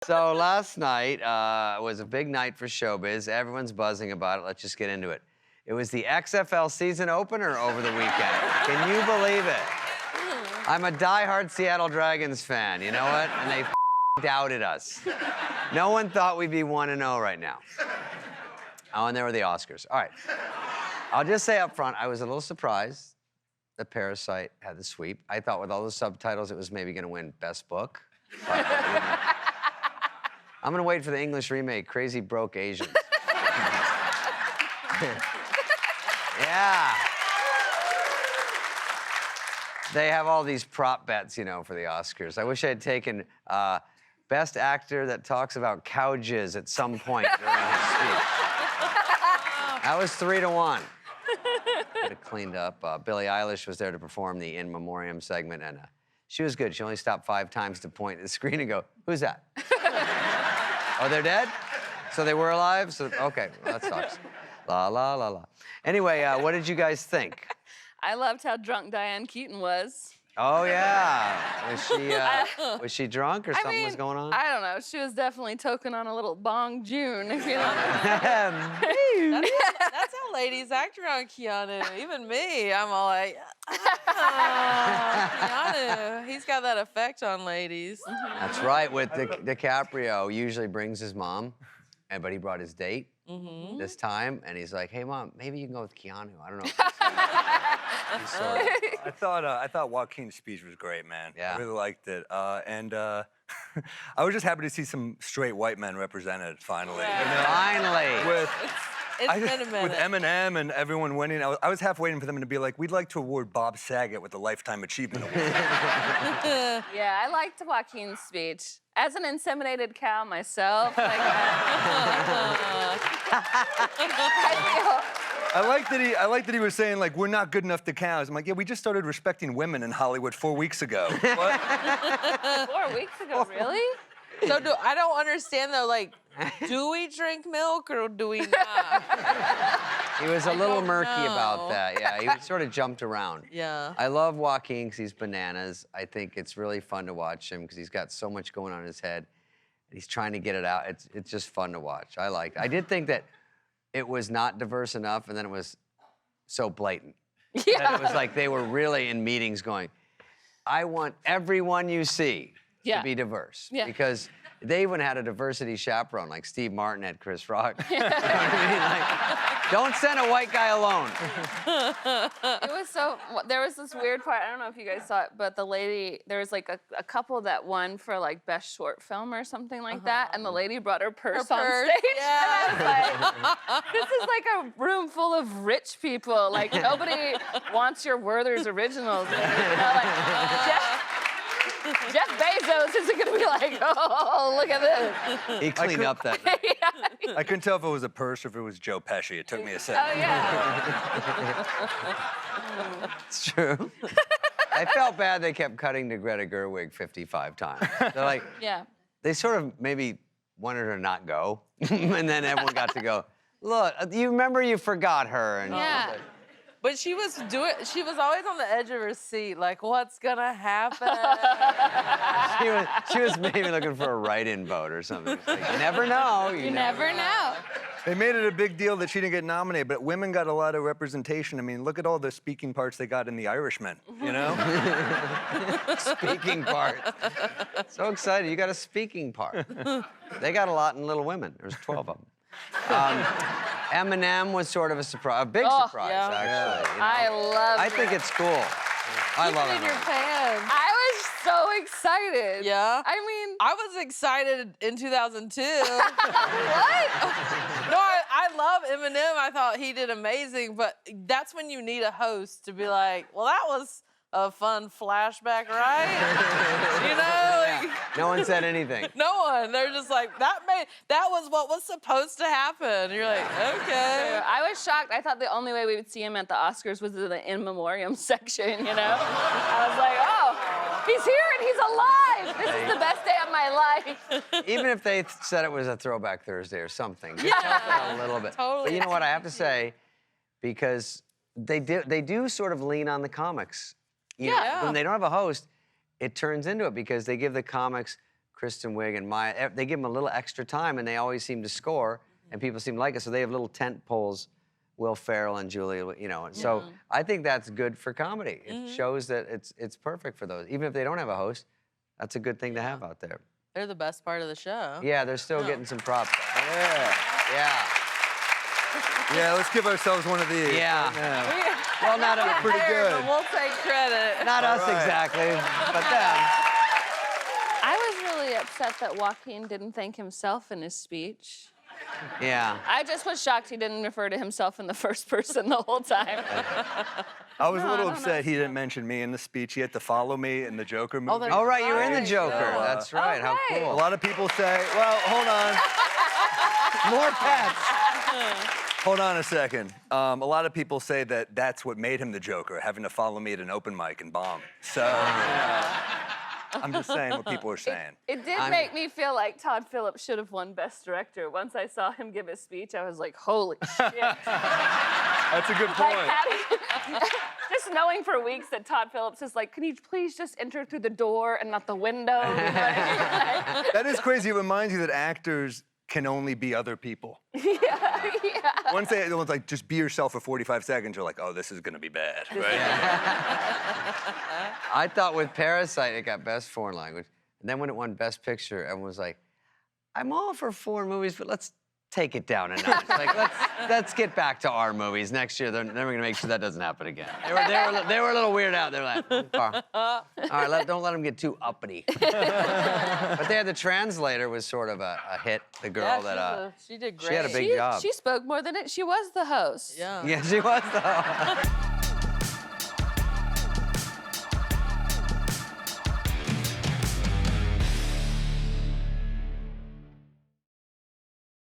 So last night was a big night for showbiz. Everyone's buzzing about it. Let's just get into it. It was the XFL season opener over the weekend. Can you believe it? I'm a diehard Seattle Dragons fan, you know what? And they doubted us. No one thought we'd be 1-0 right now. Oh, and there were the Oscars. All right. I'll just say up front, I was a little surprised that Parasite had the sweep. I thought with all the subtitles, it was maybe going to win Best Book. But I'm going to wait for the English remake, Crazy Broke Asians. Yeah. They have all these prop bets, you know, for the Oscars. I wish I had taken Best Actor that talks about cow jizz at some point during his speech. That was 3-1. Could have cleaned up. Billie Eilish was there to perform the In Memoriam segment, and she was good. She only stopped 5 times to point at the screen and go, "Who's that?" Oh, they're dead? So they were alive? So, okay, well, that sucks. La, la, la, la. Anyway, what did you guys think? I loved how drunk Diane Keaton was. Oh, yeah. Was she drunk or something was going on? I don't know. She was definitely toking on a little Bong Joon, if you know. That's how ladies act around Keanu. Even me, I'm all like, Keanu. He's got that effect on ladies. That's right. With DiCaprio, usually brings his mom, but he brought his date this time, and he's like, "Hey, Mom, maybe you can go with Keanu. I don't know." I thought Joaquin's speech was great, man. Yeah. I really liked it. I was just happy to see some straight white men represented, finally. Yeah. You know? Finally. It's been a minute. With Eminem and everyone winning, I was half waiting for them to be like, "We'd like to award Bob Saget with the Lifetime Achievement Award." Yeah, I liked Joaquin's speech. As an inseminated cow myself, like, I like that he was saying, like, "We're not good enough to cows." I'm like, yeah, we just started respecting women in Hollywood 4 weeks ago. What? 4 weeks ago, really? So I don't understand though, like, do we drink milk or do we not? He was a little murky know. about that. Yeah, he sort of jumped around. Yeah. I love Joaquin because he's bananas. I think it's really fun to watch him because he's got so much going on in his head. He's trying to get it out. It's just fun to watch. I liked it. I did think that it was not diverse enough, and then it was so blatant. Yeah. That it was like they were really in meetings going, "I want everyone you see to be diverse." Yeah. Because they even had a diversity chaperone, like Steve Martin had Chris Rock. You know what I mean? Like, don't send a white guy alone. It was so, there was this weird part, I don't know if you guys saw it, but the lady, there was like a couple that won for like best short film or something like that, and the lady brought her purse on stage. Yeah. And I was like, this is like a room full of rich people. Like, nobody wants your Werther's Originals. You know, like, Jeff Bezos isn't gonna be like, "Oh, look at this." He cleaned up that night. Yeah. I couldn't tell if it was a purse or if it was Joe Pesci. It took me a second. Oh, yeah. It's true. I felt bad they kept cutting to Greta Gerwig 55 times. They're like, Yeah. they sort of maybe wanted her to not go, and then everyone got to go, "Look, you remember you forgot her." And Yeah. But she was always on the edge of her seat, like, what's gonna happen? she was maybe looking for a write-in vote or something. It's like, you never know. You never know. They made it a big deal that she didn't get nominated, but women got a lot of representation. I mean, look at all the speaking parts they got in The Irishman, you know? Speaking part. So excited, you got a speaking part. They got a lot in Little Women. There's 12 of them. Eminem was sort of a surprise, a big surprise, yeah. actually. You know? I love I think it's cool. I love Keep it in your Eminem. pants. I was so excited. Yeah? I mean, I was excited in 2002. what? No, I love Eminem. I thought he did amazing, but that's when you need a host to be like, well, that was a fun flashback, right? You know? Like, No one said anything. no one. They're just like, that was what was supposed to happen. You're like, okay. I was shocked. I thought the only way we would see him at the Oscars was in the In Memoriam section, you know? I was like, oh, he's here and he's alive. This is the best day of my life. Even if they said it was a Throwback Thursday or something. Just Yeah. a little bit. Totally. But you know what I have to say? Because they do sort of lean on the comics. You know, Yeah. when they don't have a host, it turns into it because they give the comics Kristen Wiig and Maya, they give them a little extra time, and they always seem to score, and people seem to like it. So they have little tent poles, Will Ferrell and Julia, you know. And so I think that's good for comedy. It shows that it's perfect for those. Even if they don't have a host, that's a good thing to have out there. They're the best part of the show. Yeah, they're still getting some props. Yeah. Yeah. Yeah, let's give ourselves one of these. Yeah. Right now. Well, not Pretty There, good. but we'll take credit. not us right. exactly, but them. I was really upset that Joaquin didn't thank himself in his speech. Yeah. I just was shocked he didn't refer to himself in the first person the whole time. I was a No, I little don't upset he didn't mention me in the speech. He had to follow me in the Joker movie. that's Oh, right, you were in the Right. Joker. Yeah. That's right. How right. A cool. lot of people say, well, hold on. More pets. Hold on a second. A lot of people say that that's what made him the Joker, having to follow me at an open mic and bomb. So, I'm just saying what people are saying. It did make me feel like Todd Phillips should have won Best Director. Once I saw him give his speech, I was like, holy shit. That's a good Like, point. just knowing for weeks that Todd Phillips is like, can you please just enter through the door and not the window? That is crazy. It reminds you that actors can only be other people. yeah. Once they like, just be yourself for 45 seconds, you're like, oh, this is gonna be bad, right? I thought with Parasite it got Best Foreign Language, and then when it won Best Picture, everyone was like, "I'm all for foreign movies, but let's take it down a notch. Like let's get back to our movies next year. Then we're gonna make sure that doesn't happen again." They were a little weirded out. They were like, all right, don't let them get too uppity. But they had the translator was sort of a hit. The girl that she did great. she had a big job. She spoke more than it. She was the host. Yeah. Yeah, she was though.